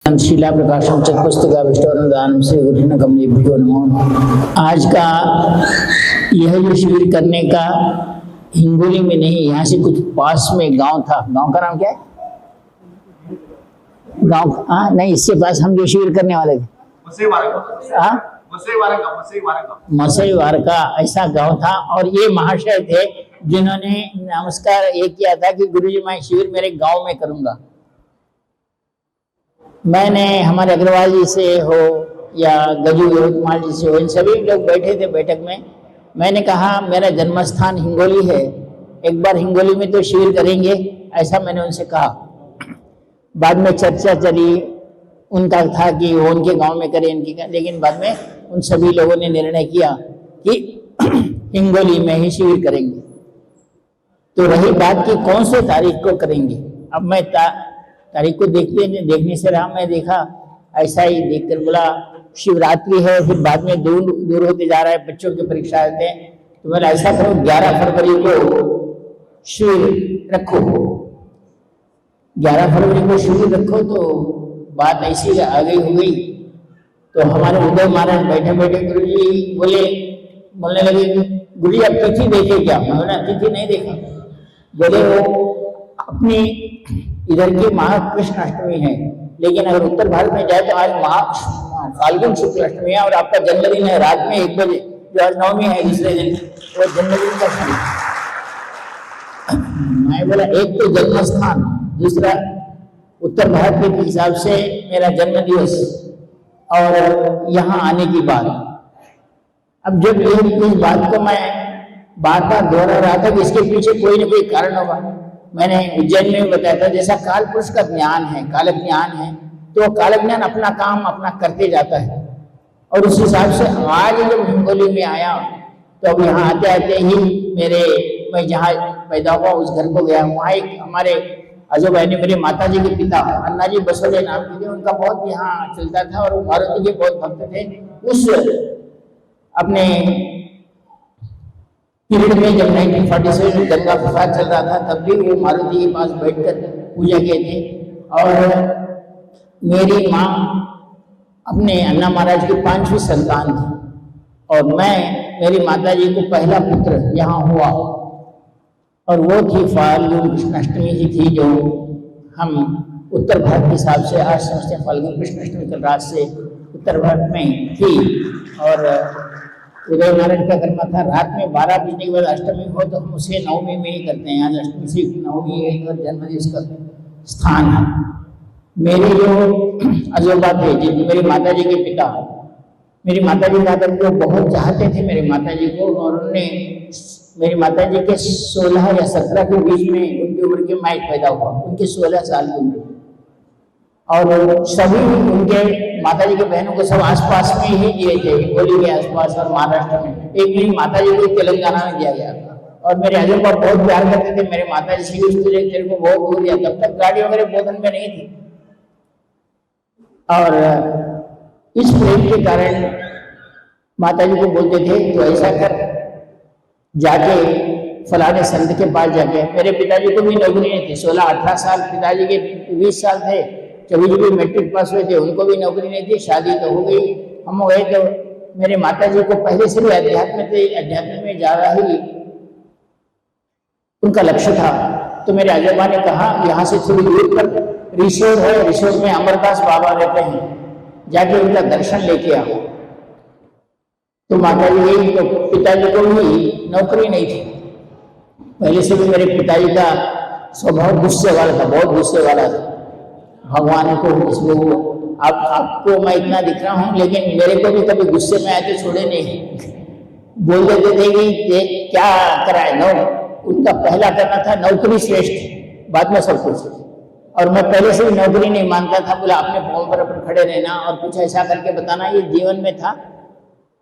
शिला प्रकाशन चतुस्तकाभिष्टोन्नदानं श्री गुरुन कमलेभ्यो नमः। आज का यह जो शिविर करने का हिंगोली में नहीं, यहाँ से कुछ पास में गांव था। गांव का नाम क्या है? गांव नहीं, इससे पास हम जो शिविर करने वाले थे मसईवार का ऐसा गांव था। और ये महाशय थे जिन्होंने नमस्कार ये किया था कि गुरुजी मैं शिविर मेरे गांव में करूंगा। मैंने हमारे अग्रवाल जी से हो या गजू कुमार जी से हो, इन सभी लोग बैठे थे बैठक में। मैंने कहा मेरा जन्म स्थान हिंगोली है, एक बार हिंगोली में तो शिविर करेंगे, ऐसा मैंने उनसे कहा। बाद में चर्चा चली, उनका था कि वो उनके गांव में करें इनकी का, लेकिन बाद में उन सभी लोगों ने निर्णय किया कि हिंगोली में ही शिविर करेंगे। तो रही बात कि कौन से तारीख को करेंगे। अब मैं तारीख को देखने से रहा, मैं देखा ऐसा ही देखकर बोला शिवरात्रि है, फिर बाद में दूर होते जा रहा है, बच्चों की परीक्षा होते हैं, तो मैंने ऐसा करो 11 फरवरी को शिविर रखो। 11 फरवरी को शिविर रखो। तो बात ऐसी आगे हो गई। तो हमारे उदय महाराज बैठे बैठे गुरुजी बोलने लगे कि गुरुजी अब तिथि देखे क्या? मैंने तिथि नहीं देखा। बोले वो अपनी इधर की महाकृष्ण अष्टमी है, लेकिन अगर उत्तर भारत में जाए तो आज फाल्गुन शुक्ल अष्टमी है और आपका जन्मदिन है रात में 1 बजे, जो आज नवमी है दूसरे दिन, वो जन्मदिन का समय। मैं बोला एक तो जन्म स्थान, दूसरा उत्तर भारत के हिसाब से मेरा जन्म दिवस और यहाँ आने की बात। अब जब इस बात को मैं बार बार दोहरा रहा था कि इसके पीछे कोई न कोई कारण होगा। मैंने उज्जैन में भी बताया था, जैसा काल पुरुष का ज्ञान है, काल ज्ञान है, तो काल ज्ञान अपना काम अपना करते जाता है। और उस हिसाब से आज जब हिंगोली में आया तो अब यहाँ आते आते ही मैं जहाँ पैदा हुआ उस घर को गया। वहाँ एक हमारे आजोबा ने मेरे माता जी के पिता अन्नाजी बसोले नाम के थे, उनका बहुत यहाँ चलता था और वो मारुति के बहुत भक्त थे। उस अपने पीरियड में जब 1947 में गंगा प्रसाद चल रहा था, तब भी वो मारुति के पास बैठकर पूजा किए थे। और मेरी माँ अपने अन्ना महाराज की 5वीं संतान थी और मेरी माता जी को पहला पुत्र यहाँ हुआ और वो थी फाल्गुन कृष्ण अष्टमी ही थी, जो हम उत्तर भारत के हिसाब से आज समझते हैं। फाल्गुन कृष्ण अष्टमी कल रात से उत्तर भारत में थी और उदय नारायण का कर्म था। रात में 12 बजने के बाद अष्टमी हो तो हम उसे नवमी में ही करते हैं। आज अष्टमी से नवमी है और जन्मदिवस का स्थान है। मेरे जो अजोबा थे, जो मेरी माता जी के पिता, मेरी माता जी को बहुत चाहते थे मेरे माता जी को, और उन्होंने मेरी माता जी के 16 या 17 के बीच में उनकी उम्र के मैं पैदा हुआ, उनके 16 साल की उम्र। और सभी उनके माता जी के बहनों को सब आसपास में ही दिए थे, हिंगोली के आसपास और महाराष्ट्र में। एक मेरी माता जी को तेलंगाना में दिया गया था। और मेरे अजोबा बहुत प्यार करते थे मेरे माता जी से, तेरे को बहुत दूर दिया। तब तक गाड़ी वगैरह बोधन में नहीं थी। और इस प्रेम के कारण माता जी को बोलते थे तो ऐसा कर, जाके फलाने संत के पास जाके। मेरे पिताजी को भी नौकरी नहीं थी, 16-18 साल, पिताजी के 20 साल थे, कभी भी मैट्रिक पास हुए थे, उनको भी नौकरी नहीं थी। शादी तो हो गई, हम गए। तो मेरे माता जी को पहले से भी अध्यात्म में ज्यादा ही उनका लक्ष्य था। तो मेरे अजोबा ने कहा यहाँ से थोड़ी दूर पर रिसोर है, रिसोर में अमरदास बाबा रहते हैं, जाके उनका दर्शन लेके आओ। तो माता जी गई तो पिताजी को भी नौकरी नहीं थी। पहले से भी मेरे पिताजी का स्वभाव गुस्से वाला था, बहुत गुस्से वाला था। भगवान को इसको आपको मैं इतना दिख रहा हूँ, लेकिन मेरे को भी कभी गुस्से में आके छोड़े नहीं। बोल देते थे कि क्या कराए उनका पहला करना था नौकरी श्रेष्ठ, बाद में सब कुछ। और मैं पहले से भी नौकरी नहीं मानता था, बोला अपने फॉर्म पर अपन खड़े रहना और कुछ ऐसा करके बताना, ये जीवन में था।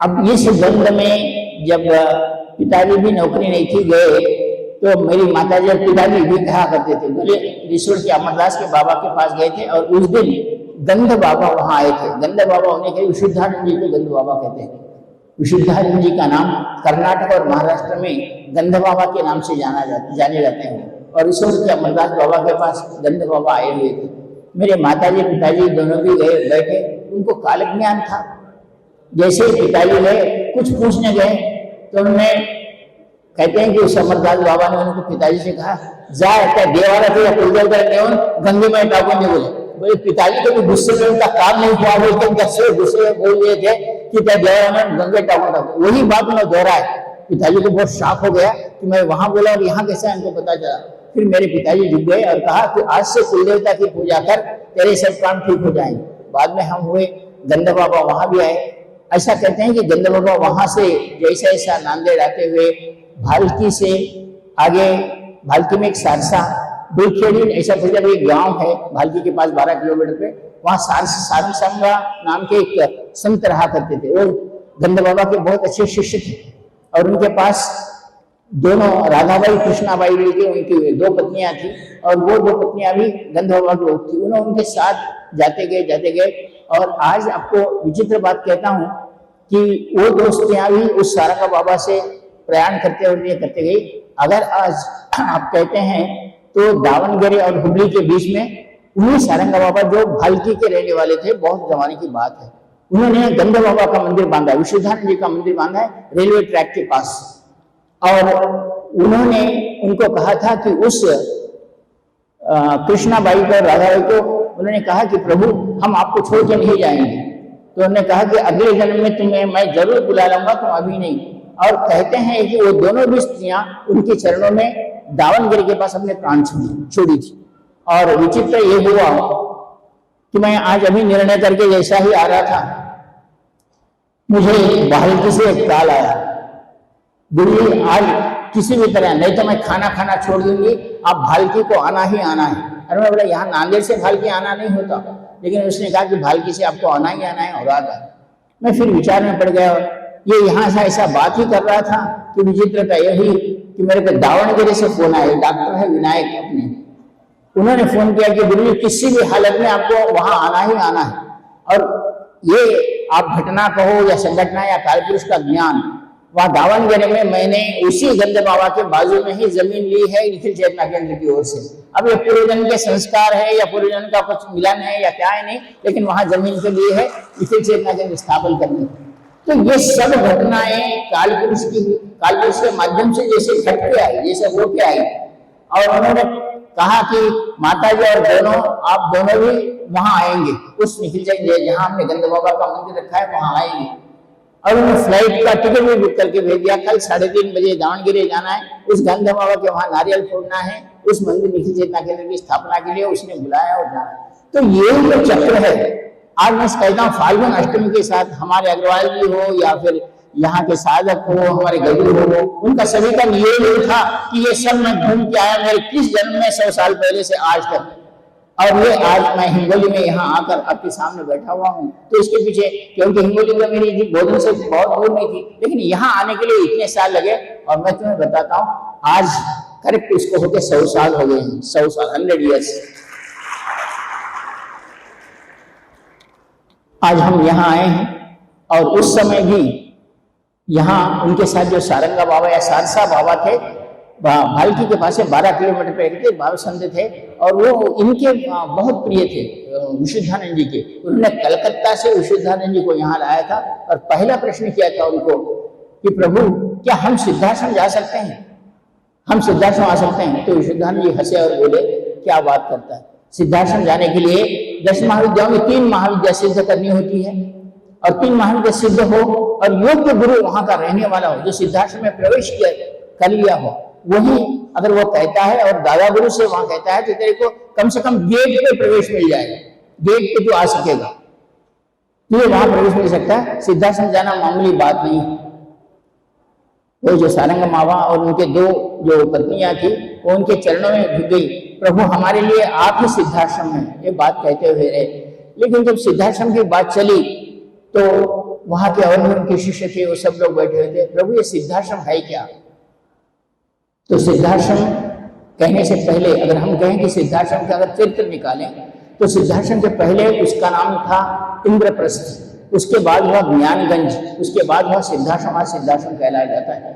अब इस द्वंद में जब पिताजी भी नौकरी नहीं थी गए, तो मेरी माताजी और पिताजी भी कहा करते थे, बोले रिसोर्ट के अमरदास के बाबा के पास गए थे और उस दिन गंध बाबा वहां आए थे। गंध बाबा होने के विशुद्धानंद जी को गंध बाबा कहते हैं। विशुद्धानंद जी का नाम कर्नाटक और महाराष्ट्र में गंध बाबा के नाम से जाने जाते हैं। और रिसोर्ट के अमरदास बाबा के पास गंध बाबा आए हुए थे। मेरे माताजी पिताजी दोनों भी गए बैठे, उनको काल ज्ञान था। जैसे ही पिताजी गए कुछ पूछने गए तो उन्होंने कहते हैं कि उस अमरदास बाबा ने उनको पिताजी से कहा, जा क्या देवाला थे या कुलदेवता नेवन गंगे में टाको नहीं बोले। बोले पिताजी को भी गुस्से में उनका काम नहीं हुआ, बोलते कैसे गुस्से में बोल रहे थे कि क्या देवाला में गंगे टाको। वही बात उन्होंने दोहराया। पिताजी को बहुत शॉक हो गया कि मैं वहां बोला और यहाँ कैसा इनको पता चला। फिर मेरे पिताजी झुक गए और कहा कि आज से कुलदेवता की पूजा कर, तेरे सब काम ठीक हो जाएंगे। बाद में हम हुए, गंधा बाबा वहां भी आए। ऐसा कहते हैं कि गंधा बाबा वहां से जैसा ऐसा नांदेड़ आते हुए भालकी से आगे, भालकी में एक सारसा बुलखेड़ी ऐसा पूजा एक गांव है भालकी के पास 12 किलोमीटर पे, वहां सारंगसंगा नाम के एक संत रहा करते थे। वो गंधा बाबा के बहुत अच्छे शिष्य थे और उनके पास दोनों राधाबाई कृष्णाबाई मिलकर उनकी 2 पत्नियां थी और वो 2 पत्नियां भी गंधा बाबा की थी। उन्होंने उनके साथ जाते गए। और आज आपको विचित्र बात कहता हूं कि वो दोस्तियां भी उस सारंगा बाबा से प्रयाण करते गई। अगर आज आप कहते हैं तो दावणगेरे और हुबली के बीच में उन्हीं सारंगा बाबा जो भालकी के रहने वाले थे, बहुत जमाने की बात है, उन्होंने गंधा बाबा का मंदिर बांधा, विशुद्धानंद जी का मंदिर बांधा है रेलवे ट्रैक के पास। और उन्होंने उनको कहा था कि उस कृष्णाबाई को, राधाबाई को उन्होंने कहा कि प्रभु हम आपको छोड़ के नहीं जाएंगे। तो उन्होंने कहा कि अगले जन्म में तुम्हें मैं जरूर बुला लूंगा, तुम अभी नहीं। और कहते हैं कि वो दोनों भी स्त्रियां उनके चरणों में दावणगिरी के पास अपने प्राण छोड़ी थी। और विचित्र ये हुआ कि मैं आज अभी निर्णय करके जैसा ही आ रहा था, मुझे भालकी से एक कॉल आया, गुरु आज किसी भी तरह नहीं तो मैं खाना छोड़ दूंगी, आप भालकी को आना ही आना है। अरे मैं बोला यहाँ नांदेड़ से भालकी आना नहीं होता, लेकिन उसने कहा कि भालकी से आपको आना ही आना है और आ गया। मैं फिर विचार में पड़ गया, ये यहाँ से ऐसा बात ही कर रहा था कि विचित्रता ये हुई कि मेरे को दावणगेरे से फोन आया, डॉक्टर है विनायक अपने, उन्होंने फोन किया कि गुरु किसी भी हालत में आपको वहां आना ही आना है। और ये आप घटना कहो या संघटना या कालपुरुष का ज्ञान, वहां दावणगेरे में मैंने उसी गंधा बाबा के बाजू में ही जमीन ली है निखिल चेतना केंद्र की ओर से। अब ये पूर्वजन्म के संस्कार है या पूर्वजन्म का कुछ मिलन है या क्या है नहीं, लेकिन वहां जमीन के लिए है निखिल चेतना केंद्र स्थापन करने। तो ये सब घटनाएं कालपुरुष के माध्यम से जैसे घट के आई, जैसे हो के आई। और उन्होंने कहा कि माताजी और दोनों आप दोनों भी वहां आएंगे, उस निखिल चेतना जहां हमने गंधा बाबा का मंदिर रखा है वहां आएंगे। और उन्होंने फ्लाइट का टिकट भी बुक करके भेज दिया, कल 3:30 बजे दावणगेरे जाना है, उस गंधा बाबा के वहां नारियल फोड़ना है, उस मंदिर निखिल चेतना केंद्र की स्थापना के लिए उसने बुलाया और जाना। तो ये जो चक्र है, आज मैं कहता हूँ फाल्गुन अष्टमी के साथ हमारे अग्रवाल जी हो या फिर यहाँ के साधक हो, हमारे गजू हो, उनका सभी का नियम ये था कि ये सब मैं घूम के आया मेरे किस जन्म में 100 साल पहले से आज तक। और ये आज मैं हिंगोली में यहाँ आकर आपके सामने बैठा हुआ हूँ, तो इसके पीछे, क्योंकि हिंगोली में मेरी बोधन से बहुत दूर नहीं थी, लेकिन यहाँ आने के लिए इतने साल लगे। और मैं तुम्हें बताता हूँ आज करेक्ट इसको होते 100 साल हो गए हैं, 100 साल 100 ईयर्स। आज हम यहाँ आए हैं और उस समय भी यहाँ उनके साथ जो सारंगा बाबा या सारसा बाबा थे, भालकी के पास से 12 किलोमीटर पे थे, बाबा संत थे और वो इनके बहुत प्रिय थे विशुद्धानंद जी के। उन्होंने कलकत्ता से विशुद्धानंद जी को यहाँ लाया था और पहला प्रश्न किया था उनको कि प्रभु क्या हम सिद्धाश्रम जा सकते हैं, हम सिद्धाश्रम आ सकते हैं? तो विशुद्धानंद जी हंसे और बोले क्या बात करता है, सिद्धाश्रम जाने के लिए 10 महाविद्याओं में 3 महाविद्या सिद्ध करनी होती है और 3 महाविद्या सिद्ध हो और योग्य गुरु वहां का रहने वाला हो, जो सिद्धाश्रम में प्रवेश कर लिया हो, वही अगर वो कहता है और दादा गुरु से वहां कहता है तो तेरे को कम से कम गेट पे प्रवेश मिल जाएगा, गेट पे तो आ सकेगा, तो वहां प्रवेश मिल सकता है। सिद्धाश्रम जाना मामूली बात नहीं है। वो जो सारंग मावा और उनके 2 जो पत्नियां थी वो उनके चरणों में झुक गई, प्रभु हमारे लिए आप ही सिद्धाश्रम है, ये बात कहते हुए रहे। लेकिन जब सिद्धाश्रम की बात चली तो वहां के और उनके शिष्य थे, वो सब लोग बैठे हुए थे, प्रभु ये सिद्धाश्रम है क्या? तो सिद्धाश्रम कहने से पहले अगर हम कहें कि सिद्धाश्रम का अगर चरित्र निकालें तो सिद्धाश्रम के पहले उसका नाम था इंद्रप्रस्थ, उसके बाद हुआ ज्ञानगंज, उसके बाद हुआ सिद्धाश्रम, आज सिद्धाश्रम कहलाया जाता है।